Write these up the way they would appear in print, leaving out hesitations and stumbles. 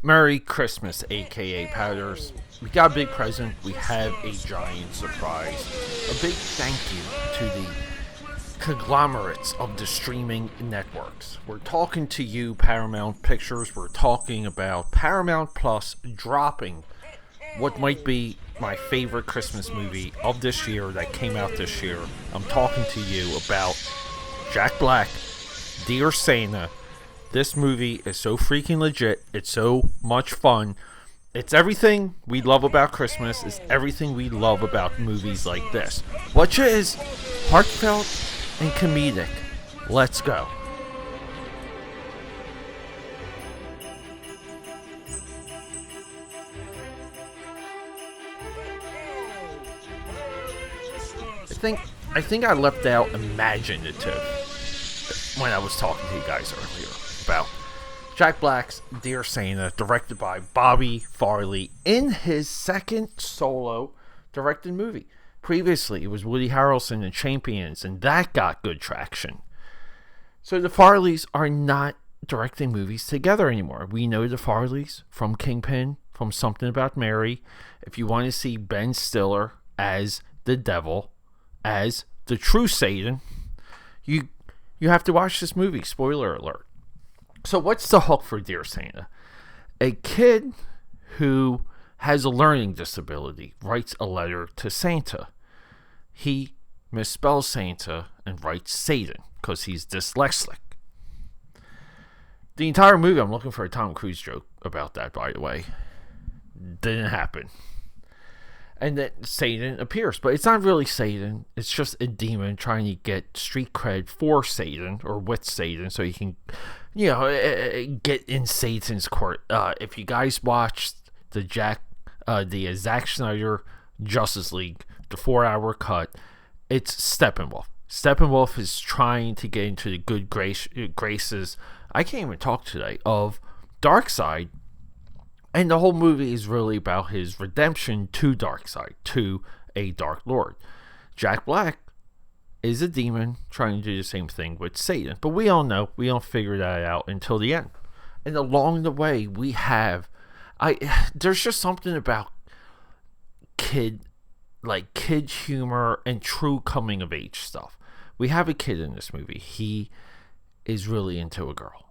Merry Christmas, aka Powders. We got a big present. We have a giant surprise. A big thank you to the conglomerates of the streaming networks. We're talking to you, Paramount Pictures. We're talking about Paramount Plus dropping what might be my favorite Christmas movie of this year that came out this year. I'm talking to you about Jack Black, Dear Santa. This movie is so freaking legit. It's so much fun. It's everything we love about Christmas. It's everything we love about movies like this. Which is heartfelt and comedic. Let's go. I think I left out imaginative when I was talking to you guys earlier about Jack Black's Dear Santa, directed by Bobby Farley in his second solo directed movie. Previously, it was Woody Harrelson and Champions, and that got good traction. So the Farleys are not directing movies together anymore. We know the Farleys from Kingpin, from Something About Mary. If you want to see Ben Stiller as the devil, as the true Satan, you have to watch this movie. Spoiler alert. So what's the hook for Dear Santa? A kid who has a learning disability writes a letter to Santa. He misspells Santa and writes Satan because he's dyslexic. The entire movie, I'm looking for a Tom Cruise joke about that, by the way. Didn't happen. And then Satan appears, but it's not really Satan. It's just a demon trying to get street cred for Satan or with Satan, so he can, get in Satan's court. If you guys watched the Zack Snyder Justice League, the 4-hour cut, it's Steppenwolf. Steppenwolf is trying to get into the good graces. I can't even talk today of Darkseid. And the whole movie is really about his redemption to Darkseid, to a Dark Lord. Jack Black is a demon trying to do the same thing with Satan. But we all know, we don't figure that out until the end. And along the way, we have... there's just something about kid humor and true coming-of-age stuff. We have a kid in this movie. He is really into a girl.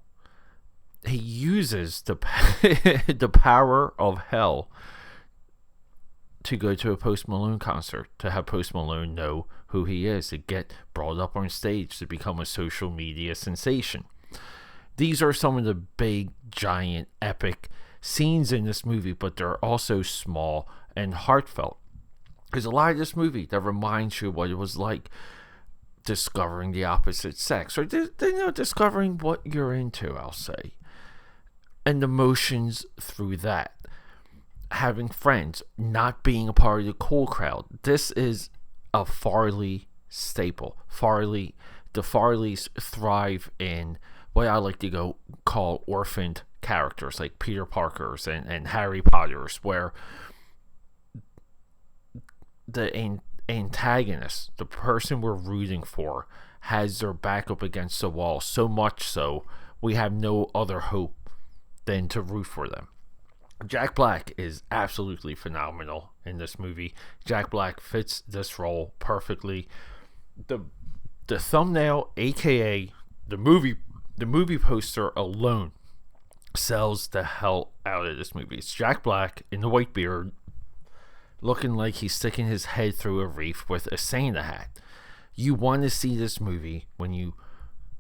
He uses the power of hell to go to a Post Malone concert, to have Post Malone know who he is, to get brought up on stage, to become a social media sensation. These are some of the big, giant, epic scenes in this movie, but they're also small and heartfelt. There's a lot of this movie that reminds you of what it was like discovering the opposite sex, or discovering what you're into, I'll say. And emotions through that. Having friends, not being a part of the cool crowd. This is a Farley staple. The Farleys thrive in what I like to call orphaned characters, like Peter Parker's and Harry Potter's, where the antagonist, the person we're rooting for, has their back up against the wall, so much so we have no other hope than to root for them. Jack Black is absolutely phenomenal in this movie. Jack Black fits this role perfectly. The thumbnail, aka the movie poster alone, sells the hell out of this movie. It's Jack Black in the white beard, looking like he's sticking his head through a reef with a Santa hat. You want to see this movie when you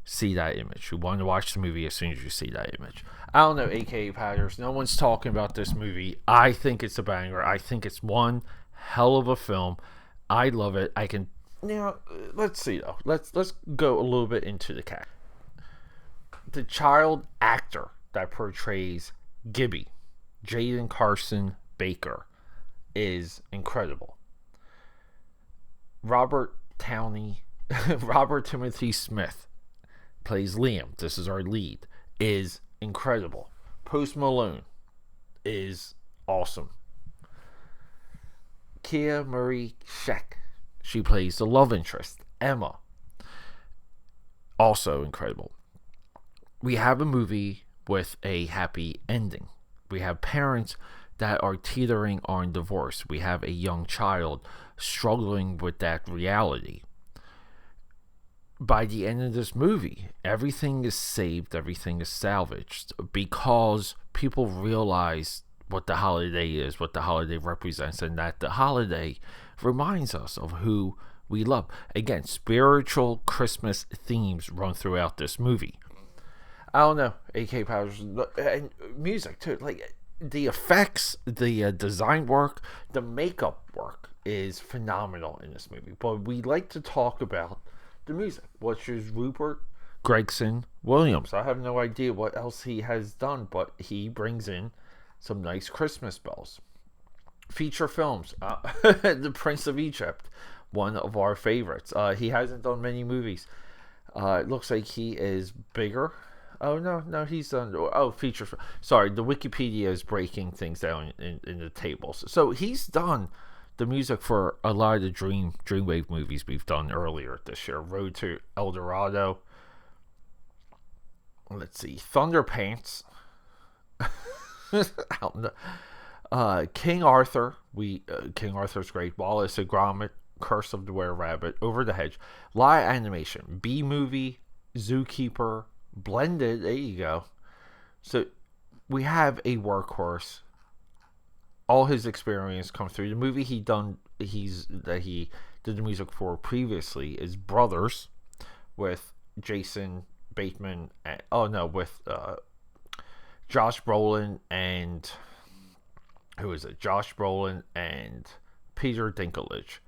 see that image. You want to watch the movie as soon as you see that image. I don't know, aka Powders. No one's talking about this movie. I think it's a banger. I think it's one hell of a film. I love it. Let's see though. Let's go a little bit into the cast. The child actor that portrays Gibby, Jaden Carson Baker, is incredible. Robert Timothy Smith plays Liam. This is our lead. Is incredible. Post Malone is awesome. Kia Marie Sheck, she plays the love interest, Emma. Also incredible. We have a movie with a happy ending. We have parents that are teetering on divorce. We have a young child struggling with that reality. By the end of this movie, everything is saved, everything is salvaged, because people realize what the holiday is, what the holiday represents, and that the holiday reminds us of who we love. Again, spiritual Christmas themes run throughout this movie. I don't know, AKAPAD, and music too. Like, the effects, the design work, the makeup work is phenomenal in this movie. But we like to talk about the music, which is Rupert Gregson Williams. I have no idea what else he has done, but he brings in some nice Christmas bells. Feature films, The Prince of Egypt, one of our favorites. He hasn't done many movies. It looks like he is bigger. Oh, no, he's done... Oh, feature... Sorry, the Wikipedia is breaking things down in the tables. So he's done the music for a lot of the Dreamwave movies we've done earlier this year. Road to El Dorado. Let's see. Thunderpants. King Arthur. King Arthur's great. Wallace and Gromit. Curse of the Were-Rabbit. Over the Hedge. Live animation. B-movie. Zookeeper. Blended. There you go. So we have a workhorse. All his experience comes through. The movie he did the music for previously is Brothers, with Jason Bateman. With Josh Brolin and Josh Brolin and Peter Dinklage.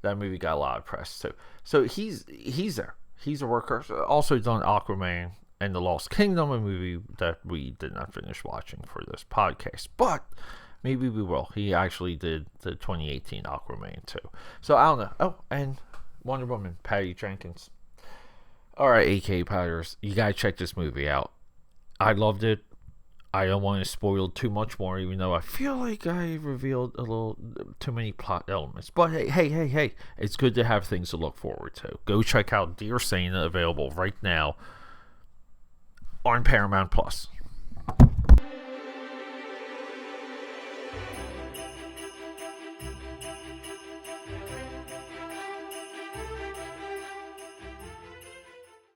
That movie got a lot of press too. So he's there. He's a workhorse. Also done Aquaman and The Lost Kingdom, a movie that we did not finish watching for this podcast, but maybe we will. He actually did the 2018 Aquaman too. So I don't know. Oh, and Wonder Woman, Patty Jenkins. All right, AKAPADers, you gotta check this movie out. I loved it. I don't want to spoil too much more, even though I feel like I revealed a little too many plot elements. But hey, it's good to have things to look forward to. Go check out Dear Santa, available right now on Paramount Plus.